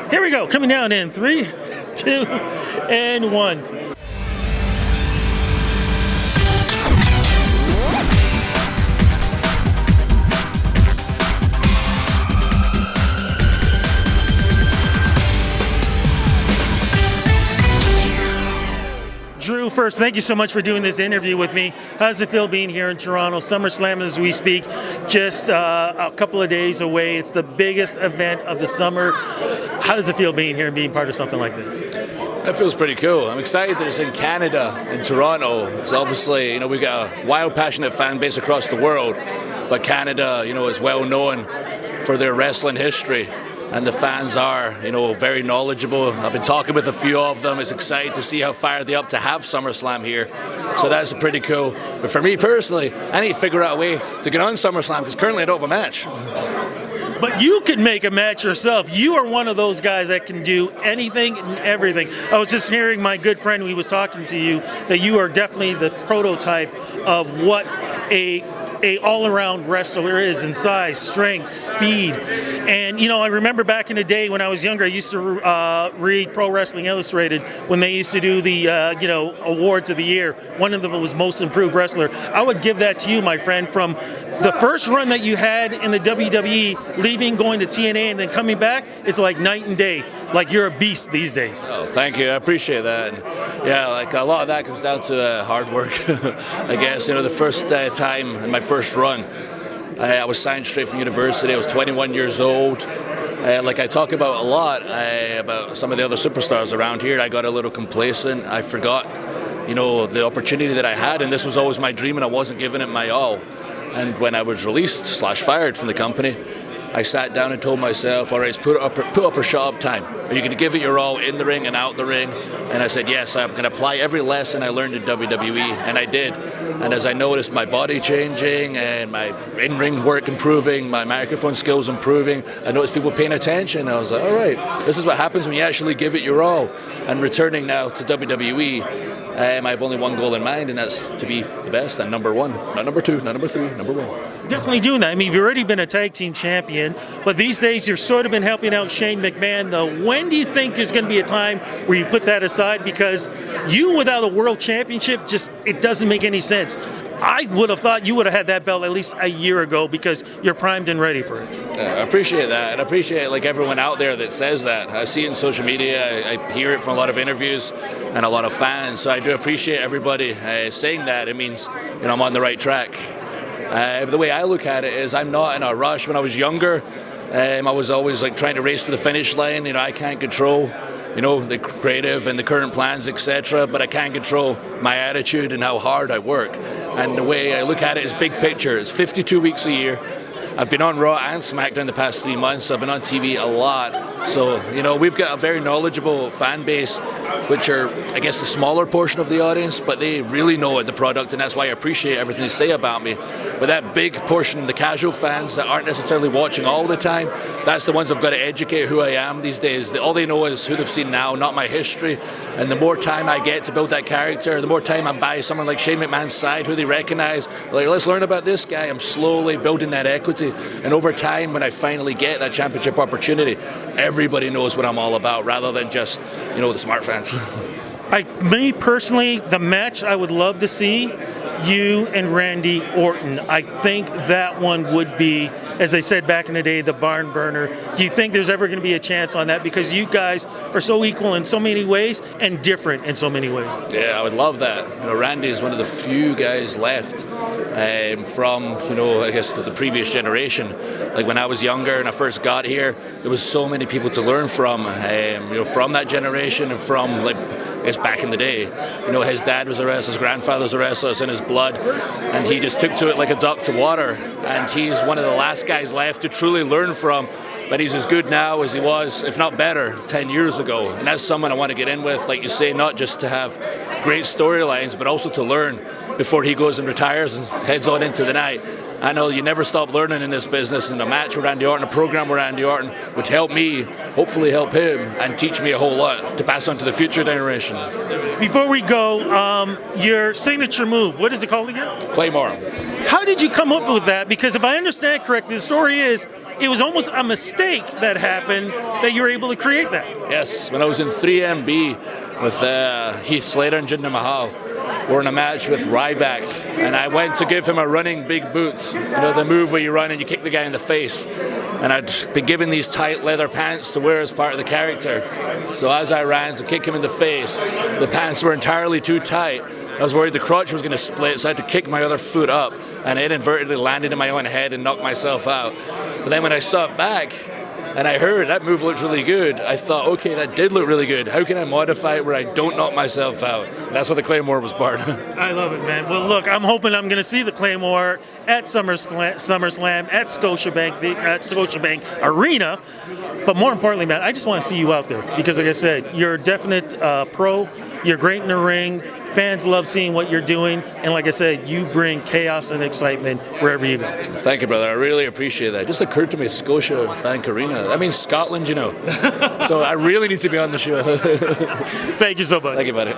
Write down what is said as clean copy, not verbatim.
Here we go. Coming down in 3, 2, and 1. Drew, first, thank you so much for doing this interview with me. How does it feel being here in Toronto? SummerSlam, as we speak, just a couple of days away. It's the biggest event of the summer. How does it feel being here and being part of something like this? That feels pretty cool. I'm excited that it's in Canada, in Toronto. It's obviously, we've got a wild, passionate fan base across the world, but Canada, is well known for their wrestling history. And the fans are, very knowledgeable. I've been talking with a few of them. It's exciting to see how fired they up to have SummerSlam here. So that's pretty cool. But for me personally, I need to figure out a way to get on SummerSlam because currently I don't have a match. But you can make a match yourself. You are one of those guys that can do anything and everything. I was just hearing my good friend who was talking to you that you are definitely the prototype of what a all-around wrestler is in size, strength, speed. And, I remember back in the day when I was younger, I used to read Pro Wrestling Illustrated when they used to do the, awards of the year. One of them was Most Improved Wrestler. I would give that to you, my friend, from the first run that you had in the WWE, leaving, going to TNA, and then coming back, it's like night and day. Like you're a beast these days. Oh, thank you. I appreciate that. And a lot of that comes down to hard work. I guess, the first time in my first run, I was signed straight from university. I was 21 years old. Like I talk about a lot, about some of the other superstars around here, I got a little complacent. I forgot, the opportunity that I had, and this was always my dream, and I wasn't giving it my all. And when I was released / fired from the company, I sat down and told myself, all right, put up or shut up time. Are you going to give it your all in the ring and out the ring? And I said, yes, I'm going to apply every lesson I learned in WWE, and I did. And as I noticed my body changing and my in-ring work improving, my microphone skills improving, I noticed people paying attention. I was like, all right, this is what happens when you actually give it your all. And returning now to WWE, I have only one goal in mind, and that's to be the best and number one. Not number two, not number three, number one. Definitely doing that. I mean, you've already been a tag team champion, but these days you've sort of been helping out Shane McMahon, though. When do you think there's going to be a time where you put that aside? Because you, without a world championship, it doesn't make any sense. I would have thought you would have had that belt at least a year ago because you're primed and ready for it. I appreciate that, and I appreciate everyone out there that says that. I see it in social media, I hear it from a lot of interviews and a lot of fans, so I do appreciate everybody saying that. It means I'm on the right track. But the way I look at it is I'm not in a rush. When I was younger, I was always trying to race to the finish line. I can't control the creative and the current plans, etc. But I can control my attitude and how hard I work. And the way I look at it is big picture. It's 52 weeks a year. I've been on Raw and SmackDown the past 3 months. So I've been on TV a lot. So, we've got a very knowledgeable fan base, which are, I guess, the smaller portion of the audience, but they really know the product, and that's why I appreciate everything they say about me. But that big portion, the casual fans that aren't necessarily watching all the time, that's the ones I've got to educate who I am these days. All they know is who they've seen now, not my history. And the more time I get to build that character, the more time I'm by someone like Shane McMahon's side, who they recognize, let's learn about this guy. I'm slowly building that equity. And over time, when I finally get that championship opportunity, everybody knows what I'm all about, rather than just, the smart fans. Me personally, the match I would love to see, you and Randy Orton. I think that one would be, as they said back in the day, the barn burner. Do you think there's ever going to be a chance on that? Because you guys are so equal in so many ways and different in so many ways. Yeah, I would love that. Randy is one of the few guys left from, I guess the previous generation. Like when I was younger and I first got here, there was so many people to learn from, from that generation and from I guess back in the day. His dad was a wrestler, his grandfather was a wrestler, it's in his blood, and he just took to it like a duck to water, and he's one of the last guys left to truly learn from, but he's as good now as he was, if not better, 10 years ago, and that's someone I want to get in with, like you say, not just to have great storylines, but also to learn before he goes and retires and heads on into the night. I know you never stop learning in this business, and a match with Randy Orton, a program with Randy Orton would help me, hopefully help him, and teach me a whole lot to pass on to the future generation. Before we go, your signature move, what is it called again? Claymore. How did you come up with that? Because if I understand correctly, the story is it was almost a mistake that happened that you were able to create that. Yes, when I was in 3MB with Heath Slater and Jinder Mahal, we're in a match with Ryback, and I went to give him a running big boot, you know, the move where you run and you kick the guy in the face. And I'd been given these tight leather pants to wear as part of the character. So as I ran to kick him in the face, the pants were entirely too tight. I was worried the crotch was going to split, so I had to kick my other foot up, and it inadvertently landed in my own head and knocked myself out. But then when I saw it back, and I heard that move looked really good, I thought, okay, that did look really good. How can I modify it where I don't knock myself out? That's what the Claymore was part of. I love it, man. Well, look, I'm hoping I'm going to see the Claymore at SummerSlam at Scotiabank Arena. But more importantly, man, I just want to see you out there because, like I said, you're a definite pro. You're great in the ring. Fans love seeing what you're doing. And like I said, you bring chaos and excitement wherever you go. Thank you, brother. I really appreciate that. It just occurred to me, Scotiabank Arena. That means Scotland, you know. So I really need to be on the show. Thank you so much. Thank you, buddy.